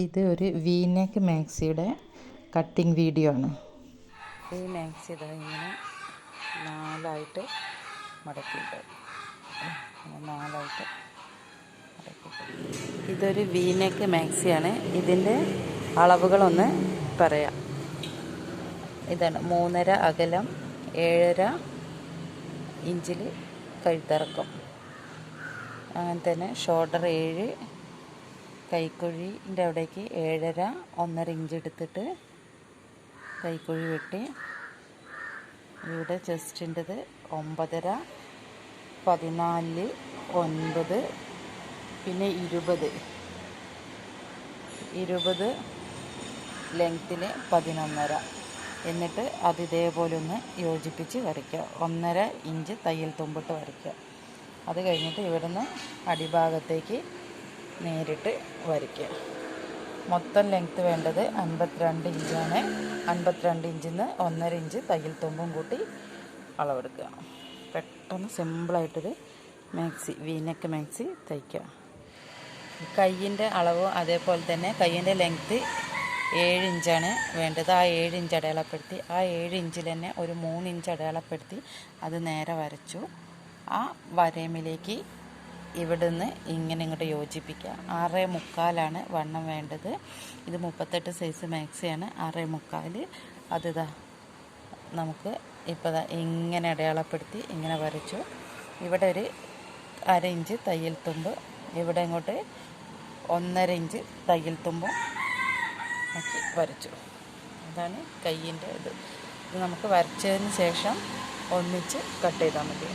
ഇത് ഒരു V-neck മാക്സിയുടെ cutting video ആണ്. ഈ മാക്സി ഇതാ ഇങ്ങനെ നാലായിട്ട് മടക്കിയിട്ട് ഇതൊരു വീനെക്ക് മാക്സിയാണ്. ഇതിൻ്റെ അളവുകളൊന്ന് പറയാം. ഇതാണ് 3.5 അകലം, 7.5 ഇഞ്ചിൽ കഴുത്തിറക്കം. അങ്ങനെ തന്നെ ഷോൾഡർ 7, കൈക്കുഴിൻ്റെ അവിടേക്ക് 7.5 1.5 ഇഞ്ച് എടുത്തിട്ട് കൈക്കുഴി വെട്ടി. ഇവിടെ ചെസ്റ്റിൻ്റെത് 9.5, 14, 9, പിന്നെ 20 ലെങ്ത്തിന് 11.5. എന്നിട്ട് അത് ഇതേപോലെ ഒന്ന് യോജിപ്പിച്ച് വരയ്ക്കുക. 1.5 ഇഞ്ച് തയ്യൽ തുമ്പിട്ട് വരയ്ക്കുക. അത് കഴിഞ്ഞിട്ട് ഇവിടുന്ന് അടിഭാഗത്തേക്ക് നേരിട്ട് വരയ്ക്കുക. മൊത്തം ലെങ്ത്ത് വേണ്ടത് 52 ഇഞ്ചാണ്. 52 ഇഞ്ചിൽ നിന്ന് 1.5 ഇഞ്ച് തയ്യൽ തുമ്പും കൂട്ടി അളവെടുക്കുക. പെട്ടെന്ന് സിമ്പിളായിട്ടൊരു മാക്സി, വീനെക്ക് മാക്സി തയ്ക്കുക. കയ്യിൻ്റെ അളവ് അതേപോലെ തന്നെ കയ്യിൻ്റെ ലെങ്ത്ത് 7 ഇഞ്ചാണ് വേണ്ടത്. ആ 7 ഇഞ്ച് അടയാളപ്പെടുത്തി, ആ 7 ഇഞ്ചിൽ തന്നെ ഒരു 3 ഇഞ്ച് അടയാളപ്പെടുത്തി അത് നേരെ വരച്ചു. ആ വരയിലേക്ക് ഇവിടുന്ന് ഇങ്ങനെ ഇങ്ങോട്ട് യോജിപ്പിക്കുക. 6.25 വണ്ണം വേണ്ടത്. ഇത് 38 സൈസ് മാക്സിയാണ്. 6.25 അതിതാ നമുക്ക് ഇപ്പോൾ ഇങ്ങനെ അടയാളപ്പെടുത്തി ഇങ്ങനെ വരച്ചു. ഇവിടെ ഒരു 1/2 ഇഞ്ച് തയ്യൽ തുമ്പ്, ഇവിടെ ഇങ്ങോട്ട് 1.5 ഇഞ്ച് തയ്യൽ തുമ്പും ആക്കി വരച്ചു. അതാണ് കയ്യിൻ്റെ ഇത്. ഇത് നമുക്ക് വരച്ചതിന് ശേഷം ഒന്നിച്ച് കട്ട് ചെയ്താൽ മതി.